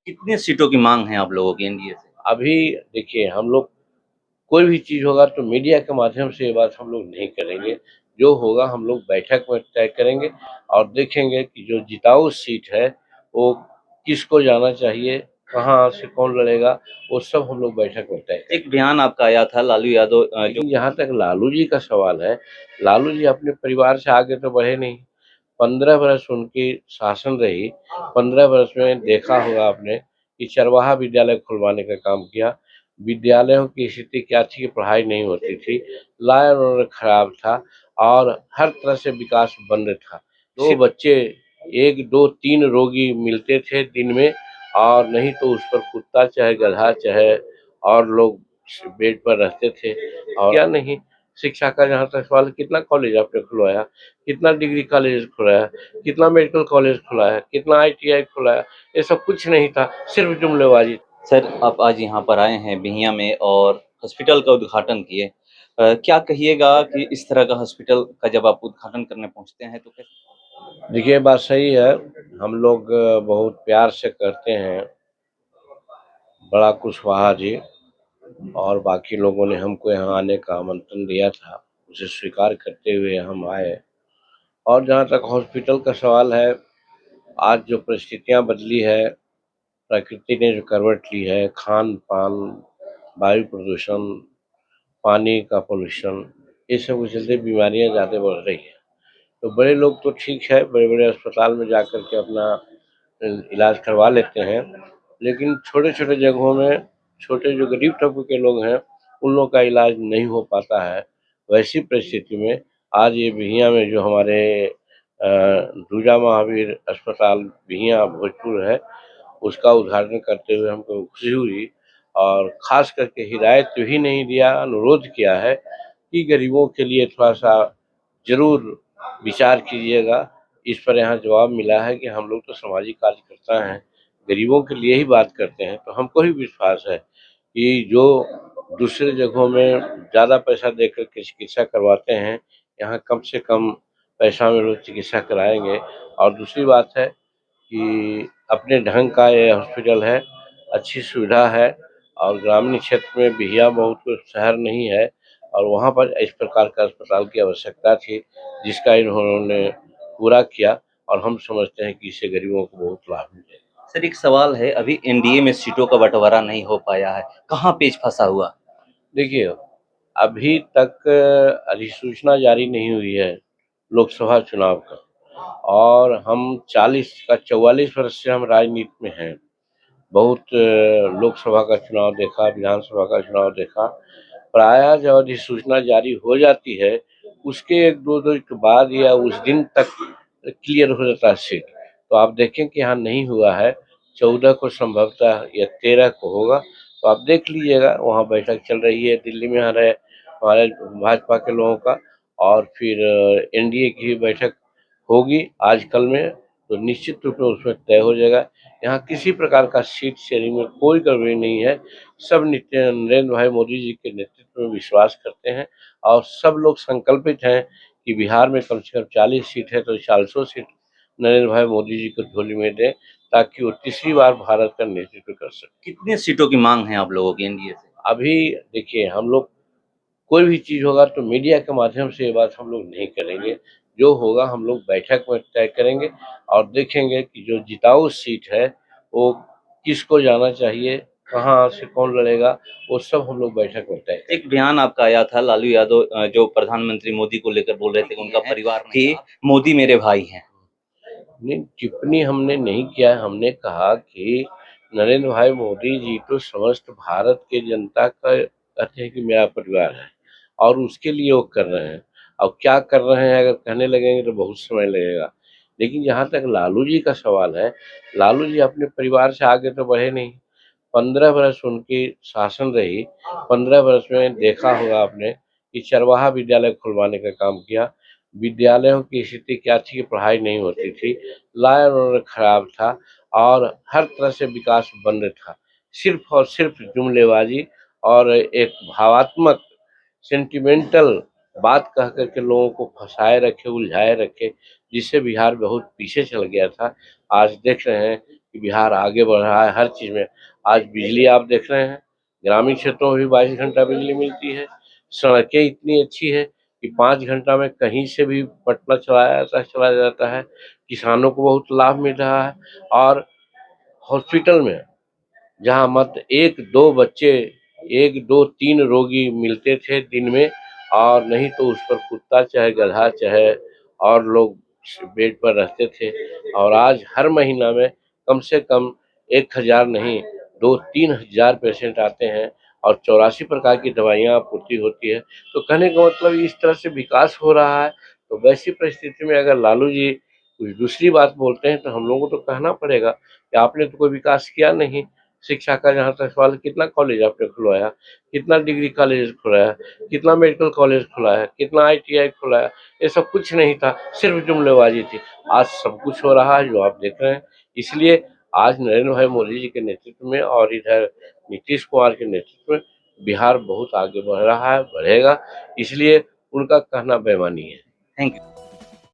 कितनी सीटों की मांग है आप लोगों की एनडीए से? अभी देखिए, हम लोग कोई भी चीज़ होगा तो मीडिया के माध्यम से ये बात हम लोग नहीं करेंगे। जो होगा हम लोग बैठक में तय करेंगे और देखेंगे कि जो जिताऊ सीट है वो किसको जाना चाहिए, कहाँ से कौन लड़ेगा, वो सब हम लोग बैठक में तय करेंगे। एक बयान आपका आया था लालू यादव जो लेकिन जहाँ तक लालू जी का सवाल है, लालू जी अपने परिवार से आगे तो बढ़े नहीं। 15 बरस उनकी शासन रही। 15 बरस में देखा होगा आपने कि चरवाहा विद्यालय खुलवाने का काम किया। विद्यालयों की स्थिति क्या थी कि पढ़ाई नहीं होती थी, लाइन ऑर्डर खराब था और हर तरह से विकास बंद था। 2 बच्चे, 1, 2, 3 रोगी मिलते थे दिन में, और नहीं तो उस पर कुत्ता चाहे गधा चाहे और लोग बेड पर रहते थे। और क्या नहीं, शिक्षा का जहाँ तक सवाल है, कितना कॉलेज आपने खुलवाया, कितना डिग्री कॉलेज खुलाया, कितना मेडिकल कॉलेज खुला है, कितना आईटीआई खुला है? ये सब कुछ नहीं था, सिर्फ जुमलेबाजी। सर आप आज यहाँ पर आए हैं बिहियां में और हॉस्पिटल का उद्घाटन किए। क्या कहिएगा कि इस तरह का हॉस्पिटल का जब आप उद्घाटन करने पहुँचते हैं तो कैसे? देखिए, बात सही है। हम लोग बहुत प्यार से करते हैं बड़ा कुशवाहा जी, और बाकी लोगों ने हमको यहाँ आने का आमंत्रण दिया था, उसे स्वीकार करते हुए हम आए। और जहाँ तक हॉस्पिटल का सवाल है, आज जो परिस्थितियाँ बदली है, प्रकृति ने जो करवट ली है, खान-पान, वायु प्रदूषण, पानी का पॉल्यूशन, ये सब के चलते बीमारियाँ ज़्यादा बढ़ रही हैं। तो बड़े लोग तो ठीक है, बड़े-बड़े अस्पताल में जाकर के अपना इलाज करवा लेते हैं, लेकिन छोटे-छोटे जगहों में, छोटे जो गरीब तबके के लोग हैं, उन लोगों का इलाज नहीं हो पाता है। वैसी परिस्थिति में आज ये बिहियां में जो हमारे दूजा महावीर अस्पताल बिहियां भोजपुर है, उसका उद्घाटन करते हुए हमको खुशी हुई। और ख़ास करके हिदायत तो ही नहीं दिया, अनुरोध किया है कि गरीबों के लिए थोड़ा-सा ज़रूर विचार कीजिएगा। इस पर यहाँ जवाब मिला है कि हम लोग तो सामाजिक कार्यकर्ता हैं, गरीबों के लिए ही बात करते हैं। तो हमको ही विश्वास है कि जो दूसरे जगहों में ज़्यादा पैसा देकर के चिकित्सा करवाते हैं, यहाँ कम से कम पैसा में लोग चिकित्सा कराएँगे। और दूसरी बात है कि अपने ढंग का ये हॉस्पिटल है, अच्छी सुविधा है, और ग्रामीण क्षेत्र में बिहियां बहुत कोई शहर नहीं है, और वहाँ पर इस प्रकार का अस्पताल की आवश्यकता थी, जिसका इन्होंने पूरा किया, और हम समझते हैं कि इससे गरीबों को बहुत लाभ मिलेगा। सर एक सवाल है, अभी एनडीए में सीटों का बंटवारा नहीं हो पाया है, कहाँ पेच फंसा हुआ? देखिए, अभी तक अधिसूचना जारी नहीं हुई है लोकसभा चुनाव का, और हम 40 का 44 वर्ष से हम राजनीति में हैं। बहुत लोकसभा का चुनाव देखा, विधानसभा का चुनाव देखा। प्रायः जब अधिसूचना जारी हो जाती है, उसके 1-2 दिन के बाद या उस दिन तक क्लियर हो जाता है सीट। तो आप देखें कि यहाँ नहीं हुआ है, 14 को संभवतः या 13 को होगा, तो आप देख लीजिएगा, वहाँ बैठक चल रही है दिल्ली में हमारे भाजपा के लोगों का, और फिर एनडीए की भी बैठक होगी आजकल में, तो निश्चित रूप में उसमें तय हो जाएगा। यहाँ किसी प्रकार का सीट शेयरिंग में कोई गड़बड़ी नहीं है। सब नरेंद्र भाई मोदी जी के नेतृत्व में विश्वास करते हैं, और सब लोग संकल्पित हैं कि बिहार में कम से कम 40 सीट है तो 400 सीट नरेंद्र भाई मोदी जी को झोली में दें, ताकि वो तीसरी बार भारत का नेतृत्व कर सके। कितनी सीटों की मांग है आप लोगों की एनडीए से? अभी देखिए, हम लोग कोई भी चीज़ होगा तो मीडिया के माध्यम से ये बात हम लोग नहीं करेंगे। जो होगा हम लोग बैठक में तय करेंगे और देखेंगे कि जो जिताऊ सीट है वो किसको जाना चाहिए, कहाँ से कौन लड़ेगा, वो सब हम लोग बैठक में तय करेंगे। एक बयान आपका आया था लालू यादव जो प्रधानमंत्री मोदी को लेकर बोल रहे थे कि उनका परिवार कि मोदी मेरे भाई हैं। नहीं, टिप्पणी हमने नहीं किया है। हमने कहा कि नरेंद्र भाई मोदी जी तो समस्त भारत के जनता का कहते हैं कि मेरा परिवार है, और उसके लिए वो कर रहे हैं। अब क्या कर रहे हैं अगर कहने लगेंगे तो बहुत समय लगेगा। लेकिन जहाँ तक लालू जी का सवाल है, लालू जी अपने परिवार से आगे तो बढ़े नहीं। 15 बरस उनकी शासन रही। 15 बरस में देखा होगा आपने कि चरवाहा विद्यालय खुलवाने का काम किया। विद्यालयों की स्थिति क्या थी कि पढ़ाई नहीं होती थी, लाइन ऑर्डर खराब था, और हर तरह से विकास बंद था। सिर्फ और सिर्फ जुमलेबाजी और एक भावात्मक सेंटिमेंटल बात कह कर के लोगों को फँसाए रखे, उलझाए रखे, जिससे बिहार बहुत पीछे चल गया था। आज देख रहे हैं कि बिहार आगे बढ़ रहा है हर चीज़ में। आज बिजली आप देख रहे हैं, ग्रामीण क्षेत्रों में भी 22 घंटा बिजली मिलती है। सड़कें इतनी अच्छी है कि 5 घंटा में कहीं से भी पटना चला जाता है। किसानों को बहुत लाभ मिल रहा है। और हॉस्पिटल में जहाँ मत 1-2 बच्चे, 1-2-3 रोगी मिलते थे दिन में, और नहीं तो उस पर कुत्ता चाहे गधा चाहे और लोग बेड पर रहते थे। और आज हर महीना में कम से कम 1000 नहीं 2-3 हज़ार पेशेंट आते हैं और 84 प्रकार की दवाइयाँ आपूर्ति होती है। तो कहने का मतलब इस तरह से विकास हो रहा है। तो वैसी परिस्थिति में अगर लालू जी कुछ दूसरी बात बोलते हैं तो हम लोगों को तो कहना पड़ेगा कि आपने तो कोई विकास किया नहीं। शिक्षा का जहाँ तक सवाल है, कितना कॉलेज आपने खुलवाया, कितना डिग्री कॉलेज खुलाया, कितना मेडिकल कॉलेज खुला है, कितना ITI खुला है, ये सब कुछ नहीं था, सिर्फ जुमलेबाजी थी। आज सब कुछ हो रहा है जो आप देख रहे हैं। इसलिए आज नरेंद्र भाई मोदी जी के नेतृत्व में और इधर नीतीश कुमार के नेतृत्व में बिहार बहुत आगे बढ़ रहा है, बढ़ेगा, इसलिए उनका कहना बेईमानी है। Thank you.